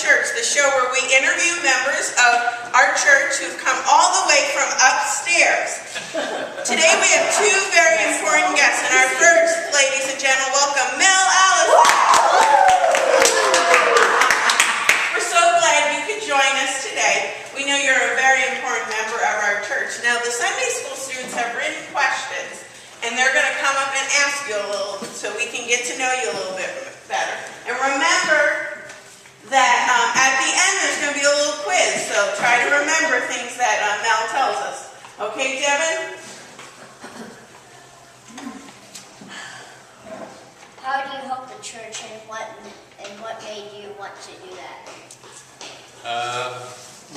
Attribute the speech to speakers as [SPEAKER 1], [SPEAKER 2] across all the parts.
[SPEAKER 1] Church, the show where we interview members of our church who've come all the way from upstairs. Today we have two very important guests, and our first, ladies and gentlemen, welcome Mel Allison. We're so glad you could join us today. We know you're a very important member of our church. Now, the Sunday School students have written questions, and they're going to come up and ask you a little so we can get to know you a little bit better. And remember that at the end there's going to be a little quiz, so try to remember things that Mel tells us. Okay, Devin?
[SPEAKER 2] How do you help the church, and what made you want to do that?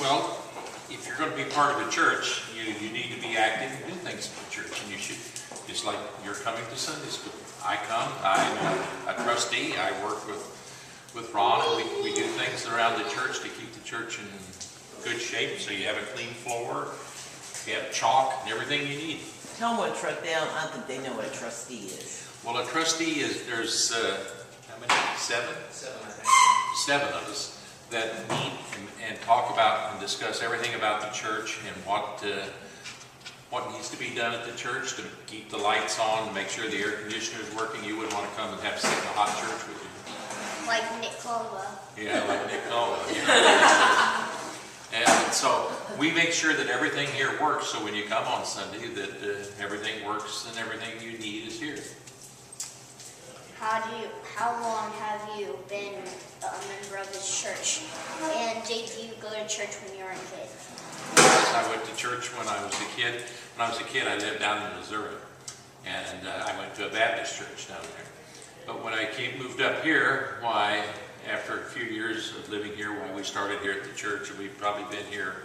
[SPEAKER 3] Well, if you're going to be part of a church, you need to be active and do things for the church, and you should, just like you're coming to Sunday school. I'm a trustee. I work with Ron, and we do things around the church to keep the church in good shape, so you have a clean floor, you have chalk, and everything you need.
[SPEAKER 4] Tell them what I don't think they know what a trustee is.
[SPEAKER 3] Well, a trustee is, there's, how many? Seven? Seven of us that meet and talk about and discuss everything about the church and what needs to be done at the church to keep the lights on, to make sure the air conditioner is working. You wouldn't want to come and have to sit in a hot church with you.
[SPEAKER 2] Like Nick Caldwell.
[SPEAKER 3] Yeah, like Nick Caldwell. Yeah. And so we make sure that everything here works, so when you come on Sunday that everything works and everything you need is here.
[SPEAKER 2] How long have you been a member of this church? And did you go to church when you were a kid?
[SPEAKER 3] I went to church when I was a kid. When I was a kid, I lived down in Missouri, and I went to a Baptist church down there. But when I moved up here, after a few years of living here, we started here at the church, and we've probably been here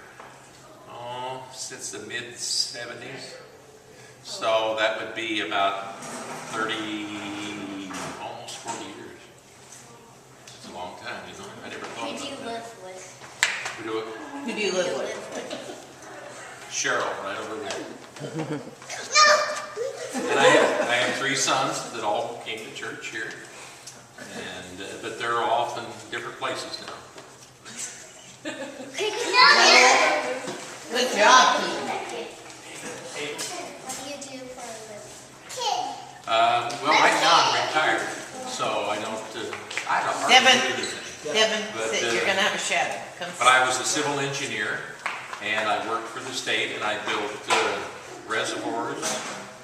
[SPEAKER 3] since the mid-70s. So that would be about almost 40 years. It's a long time, you know. I never thought about that.
[SPEAKER 2] Who do you live with?
[SPEAKER 4] Who do you live with?
[SPEAKER 3] Cheryl, right over there. And I have three sons that all came to church here, and but they're off in different places now.
[SPEAKER 4] Good job, Pete.
[SPEAKER 2] What do you do for a living?
[SPEAKER 3] Well, right now I'm retired, so I don't hardly do anything.
[SPEAKER 4] Devin,
[SPEAKER 3] But,
[SPEAKER 4] sit. You're going to have a shadow. Come
[SPEAKER 3] But I was a civil engineer, and I worked for the state, and I built reservoirs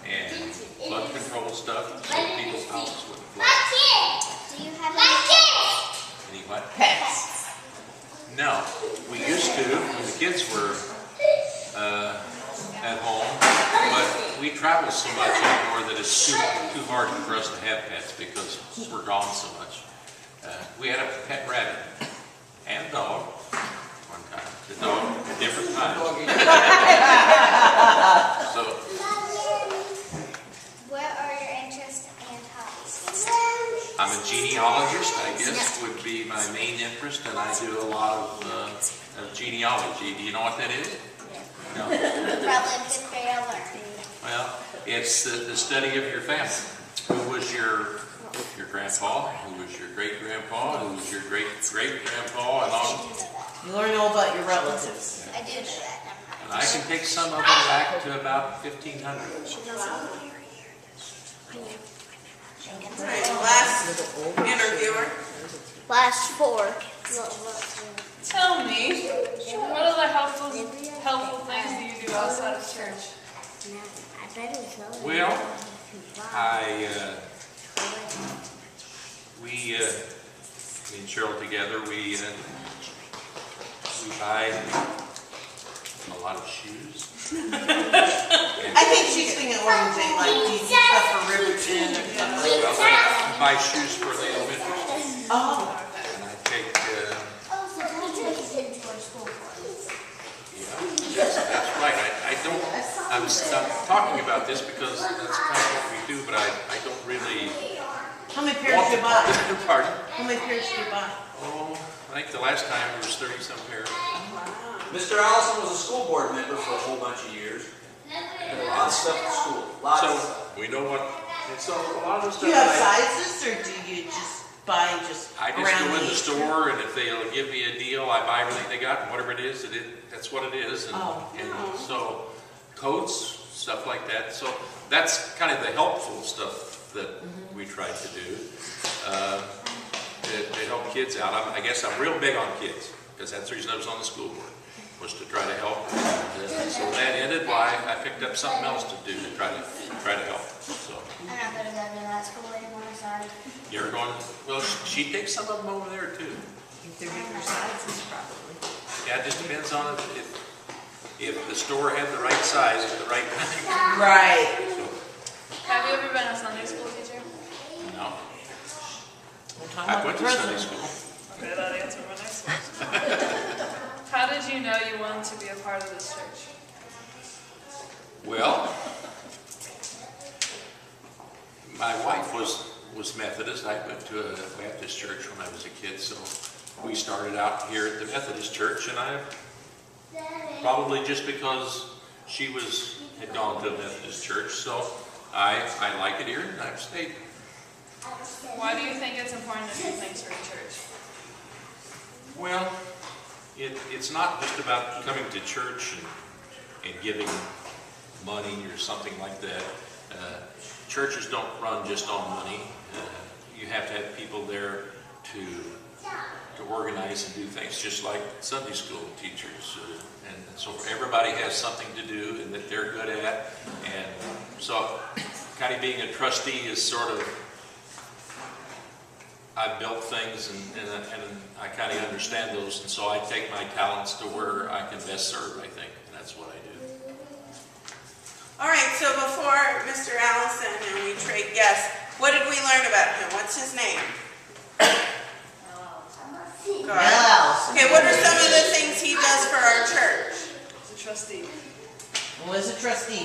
[SPEAKER 3] and flood control stuff so people's houses wouldn't flood.
[SPEAKER 2] Do you have any
[SPEAKER 3] Any what?
[SPEAKER 4] Pets.
[SPEAKER 3] No, we used to when the kids were at home, but we travel so much anymore that it's too hard for us to have pets because we're gone so much. We had a pet rabbit and a dog one time. The dog at different times. So,
[SPEAKER 2] What are your interests and hobbies?
[SPEAKER 3] I'm a genealogist, I guess, would be my main interest, and I do a lot of genealogy. Do you know what that is? No.
[SPEAKER 2] Probably a good way to learn.
[SPEAKER 3] Well, it's the study of your family. Who was your grandpa? Who was your great-grandpa? Who was your great-great-grandpa? And on.
[SPEAKER 4] You learn all about your relatives.
[SPEAKER 2] I do know that.
[SPEAKER 3] And I can take some of them back to about 1500.
[SPEAKER 1] All right, last interviewer.
[SPEAKER 2] Last four.
[SPEAKER 5] Tell me, what other helpful things do you do outside of church?
[SPEAKER 3] Well, me and Cheryl together, we buy a lot of shoes.
[SPEAKER 4] I think she's thinking organizing, like, do you do stuff for Riverton or something like that?
[SPEAKER 3] Well, I buy shoes for the elementary school.
[SPEAKER 4] Oh.
[SPEAKER 3] And I take, that's right. I'm talking about this because that's kind of what we do, but I don't really
[SPEAKER 4] How many pairs do you buy?
[SPEAKER 3] Pardon?
[SPEAKER 4] How many pairs do you buy?
[SPEAKER 3] Oh, I think the last time it was 30-some pairs.
[SPEAKER 6] Mr. Allison was a school board member for a whole bunch of years. Did a lot of stuff at school. Lots of stuff.
[SPEAKER 3] We know what. And so a lot of the
[SPEAKER 4] Do
[SPEAKER 3] stuff.
[SPEAKER 4] you have sizes, or do you just buy
[SPEAKER 3] I just
[SPEAKER 4] around
[SPEAKER 3] go in the
[SPEAKER 4] the
[SPEAKER 3] store store, and if they'll give me a deal, I buy everything they got, and whatever it is, that's what it is. And,
[SPEAKER 4] Oh.
[SPEAKER 3] and so coats, stuff like that. So that's kind of the helpful stuff that we try to do to help kids out. I guess I'm real big on kids, because that's the reason I was on the school board, was to try to help. And so that ended, why I picked up something else to do to try to help. So
[SPEAKER 2] I'm not gonna go to that school anymore, sorry.
[SPEAKER 3] you're going. Well, she takes some of them over there too.
[SPEAKER 4] I think they're bigger sizes probably.
[SPEAKER 3] Yeah, it just depends on if the store had the right size at the right time.
[SPEAKER 4] Right.
[SPEAKER 3] So,
[SPEAKER 5] Have you ever been a Sunday school teacher?
[SPEAKER 3] no,
[SPEAKER 4] We're talking
[SPEAKER 3] I
[SPEAKER 4] about
[SPEAKER 3] went
[SPEAKER 4] the
[SPEAKER 3] to Sunday
[SPEAKER 4] president.
[SPEAKER 3] school.
[SPEAKER 5] Okay, that answered my next question. How did you know you wanted to be a part of this church?
[SPEAKER 3] Well, my wife was Methodist. I went to a Baptist church when I was a kid, so we started out here at the Methodist church, and I probably just because she had gone to a Methodist church, so I like it here, and I've stayed.
[SPEAKER 5] Why do you think it's important to do things for a church?
[SPEAKER 3] Well, it's not just about coming to church and giving money or something like that. Churches don't run just on money. You have to have people there to organize and do things, just like Sunday school teachers. And so everybody has something to do and that they're good at. And so kind of being a trustee is sort of, I built things and I kind of understand those, and so I take my talents to where I can best serve, I think, and that's what I do.
[SPEAKER 1] All right, so before Mr. Allison and we trade guests, what did we learn about him? What's his name? Go
[SPEAKER 4] Mel
[SPEAKER 1] ahead.
[SPEAKER 4] Allison.
[SPEAKER 1] Okay, what are some of the things he does for our church?
[SPEAKER 5] As a trustee.
[SPEAKER 4] Was a trustee.